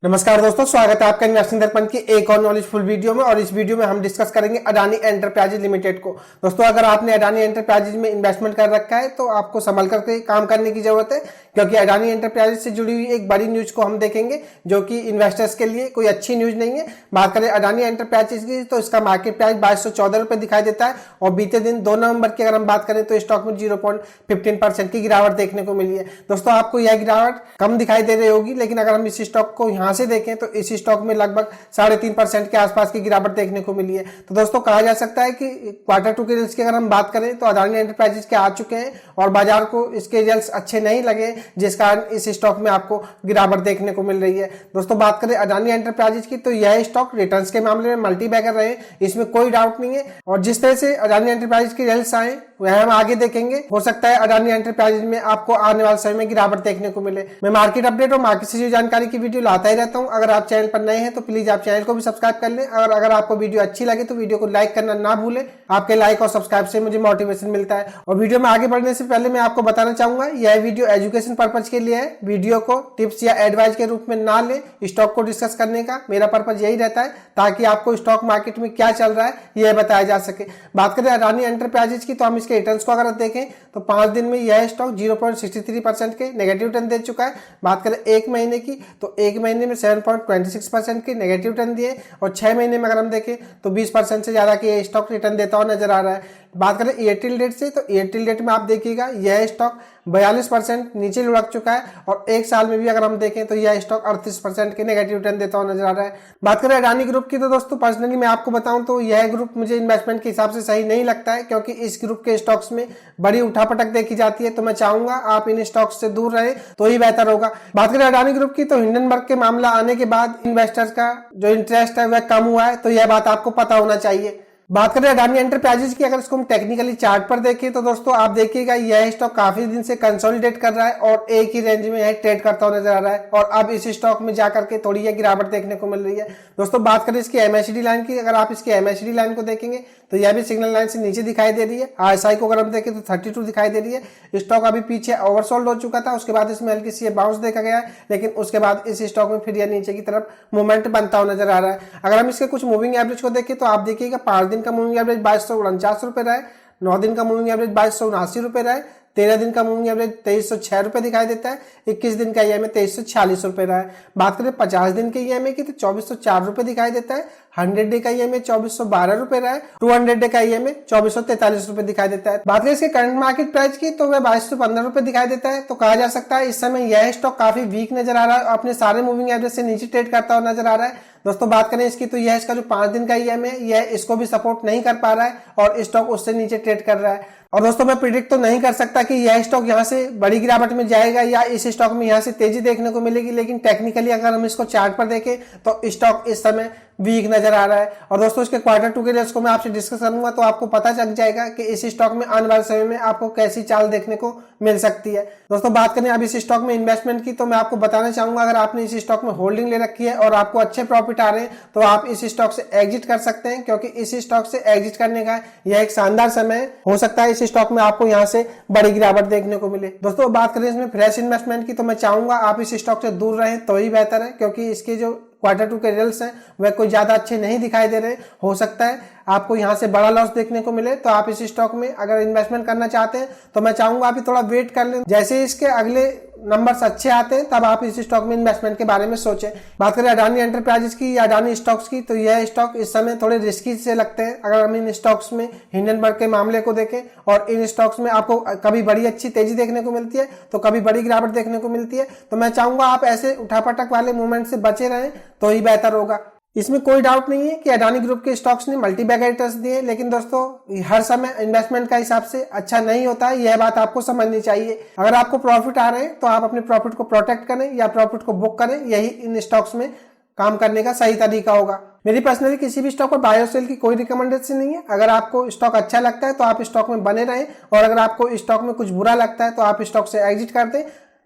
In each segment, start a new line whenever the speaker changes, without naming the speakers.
नमस्कार दोस्तों, स्वागत है आपका इन्वेस्टिंग दर्पण की एक और नॉलेजफुल वीडियो में। और इस वीडियो में हम डिस्कस करेंगे अडानी एंटरप्राइजेज लिमिटेड को। दोस्तों, अगर आपने अडानी एंटरप्राइजेज में इन्वेस्टमेंट कर रखा है तो आपको संभल करके काम करने की जरूरत है, क्योंकि अडानी एंटरप्राइजेज से जुड़ी हुई एक बड़ी न्यूज को हम देखेंगे जो कि इन्वेस्टर्स के लिए कोई अच्छी न्यूज नहीं है। बात करें अडानी एंटरप्राइजेज की तो इसका मार्केट प्राइस 2214 रुपए दिखाई देता है और बीते दिन 2 नवंबर की अगर हम बात करें तो स्टॉक में 0.15% की गिरावट देखने को मिली है। दोस्तों, आपको यह गिरावट कम दिखाई दे रही होगी, लेकिन अगर हम इस स्टॉक को यहाँ से देखें तो इस स्टॉक में लगभग 3.5% के आसपास की गिरावट देखने को मिली है। तो दोस्तों, कहा जा सकता है कि Q2 के रिजल्ट्स की अगर हम बात करें तो अडानी एंटरप्राइजेज के आ चुके हैं और बाजार को इसके रिजल्ट्स अच्छे नहीं लगे, जिस कारण इस स्टॉक में आपको गिरावट देखने को मिल रही है। दोस्तों, बात करें अडानी एंटरप्राइजेज की तो यह स्टॉक रिटर्न्स के मामले में मल्टी बैगर रहे, इसमें कोई डाउट नहीं है। और जिस तरह से अडानी एंटरप्राइजेज के रिजल्ट्स आए वह हम आगे देखेंगे। हो सकता है अडानी एंटरप्राइजेज में आपको आने वाले समय में गिरावट देखने को मिले। मैं मार्केट अपडेट और मार्केट से जुड़ी जानकारी की वीडियो लाता ही रहता हूं। अगर आप चैनल पर नए हैं तो प्लीज आप चैनल को भी सब्सक्राइब कर लें, और अगर आपको वीडियो अच्छी लगे तो वीडियो को लाइक करना ना भूलें। आपके लाइक और सब्सक्राइब से मुझे मोटिवेशन मिलता है। और वीडियो में आगे बढ़ने से पहले मैं आपको बताना चाहूंगा, यह वीडियो एजुकेशन पर्पज के लिए है। वीडियो को टिप्स या एडवाइस के रूप में ना ले। स्टॉक को डिस्कस करने का मेरा पर्पज यही रहता है ताकि आपको स्टॉक मार्केट में क्या चल रहा है यह बताया जा सके। बात करें अडानी एंटरप्राइजेज की तो हम इसके रिटर्न्स को अगर देखें तो 5 दिन में यह स्टॉक 0.63% के नेगेटिव रिटर्न दे चुका है। बात करें एक महीने की तो एक महीने में 7.26% के नेगेटिव रिटर्न दिए, और 6 महीने में अगर हम देखें तो 20% से ज्यादा के ये स्टॉक रिटर्न देता हुआ नजर आ रहा है। बात करें ईयर डेट से तो ईयर डेट में आप देखिएगा यह स्टॉक 42% नीचे लुढ़क चुका है, और एक साल में भी अगर हम देखें तो यह स्टॉक 38% के नेगेटिव रिटर्न देता हुआ नजर आ रहा है। बात करें अडानी ग्रुप की तो दोस्तों, पर्सनली मैं आपको बताऊं तो यह ग्रुप मुझे इन्वेस्टमेंट के हिसाब से सही नहीं लगता है, क्योंकि इस ग्रुप के स्टॉक्स में बड़ी उठापटक देखी जाती है। तो मैं चाहूंगा आप इन स्टॉक्स से दूर रहे तो ही बेहतर होगा। बात करें अडानी ग्रुप की तो हिंडनबर्ग के मामला आने के बाद इन्वेस्टर्स का जो इंटरेस्ट है वह कम हुआ है, तो यह बात आपको पता होना चाहिए। बात करें अडानी एंटरप्राइजेज की, अगर इसको हम टेक्निकली चार्ट पर देखें तो दोस्तों आप देखिएगा यह स्टॉक काफी दिन से कंसोलिडेट कर रहा है और एक ही रेंज में यह ट्रेड करता हुआ नजर आ रहा है, और अब इस स्टॉक में जाकर के थोड़ी यह गिरावट देखने को मिल रही है। दोस्तों, बात करें इसकी एमएसडी लाइन की, अगर आप इसकी एमएसडी लाइन को देखेंगे तो यह भी सिग्नल लाइन से नीचे दिखाई दे रही है। आरएसआई को अगर हम देखें तो 32 दिखाई दे रही है। स्टॉक अभी पीछे ओवरसोल्ड हो चुका था, उसके बाद इसमें हल्की सी बाउंस देखा गया है, लेकिन उसके बाद इस स्टॉक में फिर यह नीचे की तरफ मूवमेंट बनता हुआ नजर आ रहा है। अगर हम इसके कुछ मूविंग एवरेज को देखें तो आप देखिएगा 5 दिन का मूविंग एवरेज 2249 रुपए रहा है, 9 दिन का मूविंग एवरेज 2279 रुपए रहा है, 13 दिन का मूविंग एवरेज 2306 रुपए दिखाई देता है, 21 दिन का ईएमए 2346 रुपए रहा है। बात करें 50 दिन के ईएमए की तो 2404 रुपए दिखाई देता है, 100 डे का ईएमए 2412 रुपए रहा है, 200 डे का ईएमए 2443 रुपए दिखाई देता है। बात करें इसके करंट मार्केट प्राइस की तो वह 2215 रुपए दिखाई देता है। तो कहा जा सकता है इस समय यह स्टॉक काफी वीक नजर आ रहा है, अपने सारे मूविंग एवरेज से नीचे ट्रेड करता हुआ नजर आ रहा है। दोस्तों, बात करें इसकी तो यह इसका जो 5 दिन का ईएमए है यह इसको भी सपोर्ट नहीं कर पा रहा है और स्टॉक उससे नीचे ट्रेड कर रहा है। और दोस्तों, मैं प्रिडिक्ट तो नहीं कर सकता कि यह स्टॉक यहां से बड़ी गिरावट में जाएगा या इस स्टॉक में यहां से तेजी देखने को मिलेगी, लेकिन टेक्निकली अगर हम इसको चार्ट पर देखें तो स्टॉक इस समय वीक नजर आ रहा है। और दोस्तों, इसके Q2 के रिजल्ट्स को मैं आपसे डिस्कस करूंगा तो आपको पता चल जाएगा कि इस स्टॉक में आने वाले समय में आपको कैसी चाल देखने को मिल सकती है। दोस्तों, बात करें अब इस स्टॉक में इन्वेस्टमेंट की तो मैं आपको बताना चाहूंगा, अगर आपने इस स्टॉक में होल्डिंग ले रखी है और आपको अच्छे प्रॉफिट आ रहे हैं तो आप इस स्टॉक से एग्जिट कर सकते हैं, क्योंकि इस स्टॉक से एग्जिट करने का यह एक शानदार समय है। हो सकता है इस स्टॉक में आपको यहाँ से बड़ी गिरावट देखने को मिले। दोस्तों, बात करें इसमें फ्रेश इन्वेस्टमेंट की तो मैं चाहूंगा आप इस स्टॉक से दूर रहें तो ही बेहतर है, क्योंकि इसके जो Q2 के रिजल्ट्स हैं वह कोई ज्यादा अच्छे नहीं दिखाई दे रहे। हो सकता है आपको यहां से बड़ा लॉस देखने को मिले, तो आप इस स्टॉक में अगर इन्वेस्टमेंट करना चाहते हैं तो मैं चाहूंगा आप थोड़ा वेट कर लें। जैसे इसके अगले नंबर्स अच्छे आते हैं तब आप इस स्टॉक में इन्वेस्टमेंट के बारे में सोचें। बात करें अडानी एंटरप्राइजेज की या अडानी स्टॉक्स की तो यह स्टॉक इस समय थोड़े रिस्की से लगते हैं। अगर हम इन स्टॉक्स में हिंडनबर्ग के मामले को देखें और इन स्टॉक्स में आपको कभी बड़ी अच्छी तेजी देखने को मिलती है तो कभी बड़ी गिरावट देखने को मिलती है, तो मैं चाहूंगा आप ऐसे उठापटक वाले मूवमेंट से बचे रहें तो ही बेहतर होगा। इसमें कोई डाउट नहीं है कि अडानी ग्रुप के स्टॉक्स ने मल्टी बैगर रिटर्न्स दिए, लेकिन दोस्तों हर समय इन्वेस्टमेंट का हिसाब से अच्छा नहीं होता है, यह बात आपको समझनी चाहिए। अगर आपको प्रॉफिट आ रहे हैं तो आप अपने प्रॉफिट को प्रोटेक्ट करें या प्रॉफिट को बुक करें, यही इन स्टॉक्स में काम करने का सही तरीका होगा। मेरी पर्सनली किसी भी स्टॉक पर बाय और सेल की कोई रिकमेंडेशन नहीं है। अगर आपको स्टॉक अच्छा लगता है तो आप स्टॉक में बने रहें, और अगर आपको स्टॉक में कुछ बुरा लगता है तो आप स्टॉक से एग्जिट कर दें।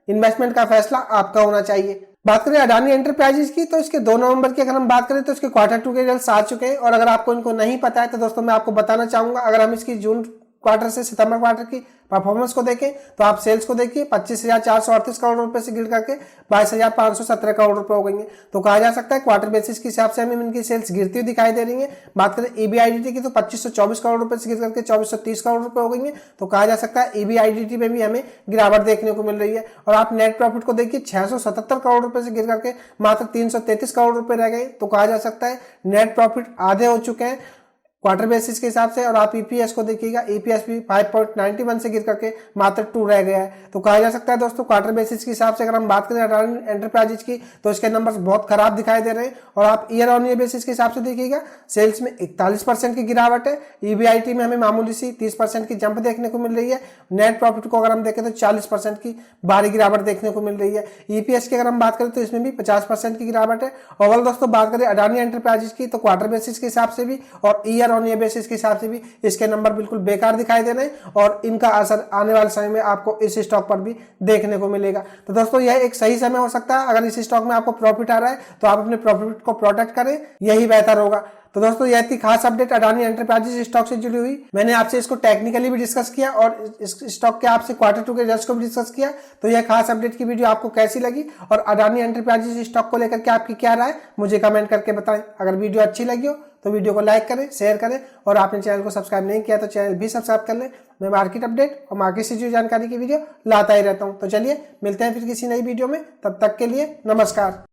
इन्वेस्टमेंट का फैसला आपका होना चाहिए। बात करें अडानी एंटरप्राइजेज की तो इसके 2 नवंबर की अगर हम बात करें तो इसके Q2 के रिजल्ट्स आ चुके हैं, और अगर आपको इनको नहीं पता है तो दोस्तों मैं आपको बताना चाहूंगा, अगर हम इसकी जून क्वार्टर से सितंबर क्वार्टर की परफॉर्मेंस को देखें तो आप सेल्स को देखिए 25,438 करोड़ रुपए से गिर करके 22,517 करोड़ रुपए हो गई है। तो कहा जा सकता है क्वार्टर बेसिस के हिसाब से हमें इनकी सेल्स गिरती हुई दिखाई दे रही है। बात करें EBIDT की तो 2524 करोड़ रुपए से गिर करके 2430 करोड़ रुपए हो गई है। तो कहा जा सकता है EBIDT में भी हमें गिरावट देखने को मिल रही है। और आप नेट प्रॉफिट को देखिए 677 करोड़ रुपए से गिर करके मात्र 333 करोड़ रुपए रह गए। तो कहा जा सकता है नेट प्रॉफिट आधे हो चुके हैं क्वार्टर बेसिस के हिसाब से। और आप EPS को देखिएगा, EPS भी 5.91 से गिर करके मात्र 2 रह गया है। तो कहा जा सकता है दोस्तों क्वार्टर बेसिस के हिसाब से अगर हम बात करें अडानी एंटरप्राइजेज की तो इसके नंबर्स बहुत खराब दिखाई दे रहे हैं। और आप ईयर ऑन ईयर बेसिस के हिसाब से देखिएगा, सेल्स में 41% की गिरावट है, EBIT में हमें मामूली सी 30% की जंप देखने को मिल रही है। नेट प्रॉफिट को अगर हम देखें तो 40% की भारी गिरावट देखने को मिल रही है। EPS की अगर हम बात करें तो इसमें भी 50% की गिरावट है। ओवरऑल दोस्तों बात करें अडानी एंटरप्राइजेज की तो क्वार्टर बेसिस के हिसाब से भी और ईयर ऑन ईयर बेसिस के हिसाब से भी इसके नंबर बिल्कुल बेकार दिखाई दे रहे हैं और इनका असर आने वाले समय में आपको इस स्टॉक पर भी देखने को मिलेगा। तो दोस्तों यह एक सही समय हो सकता है, अगर इस स्टॉक में आपको प्रॉफिट आ रहा है तो आप अपने प्रॉफिट को प्रोटेक्ट करें, यही बेहतर होगा। तो दोस्तों यह थी खास अपडेट अडानी एंटरप्राइजेज स्टॉक से जुड़ी हुई। मैंने आपसे इसको टेक्निकली भी डिस्कस किया और इस स्टॉक के आपसे क्वार्टर 2 के रिजल्ट्स को भी डिस्कस किया। तो यह खास अपडेट की वीडियो आपको कैसी लगी और अडानी एंटरप्राइजेज स्टॉक को लेकर के आपकी क्या राय मुझे कमेंट करके बताएं। अगर वीडियो अच्छी लगी हो तो वीडियो को लाइक करें, शेयर करें और आपने चैनल को सब्सक्राइब नहीं किया तो चैनल भी सब्सक्राइब कर लें। मैं मार्केट अपडेट और मार्केट से जुड़ी जानकारी की वीडियो लाता ही रहता हूं। तो चलिए मिलते हैं फिर किसी नई वीडियो में, तब तक के लिए नमस्कार।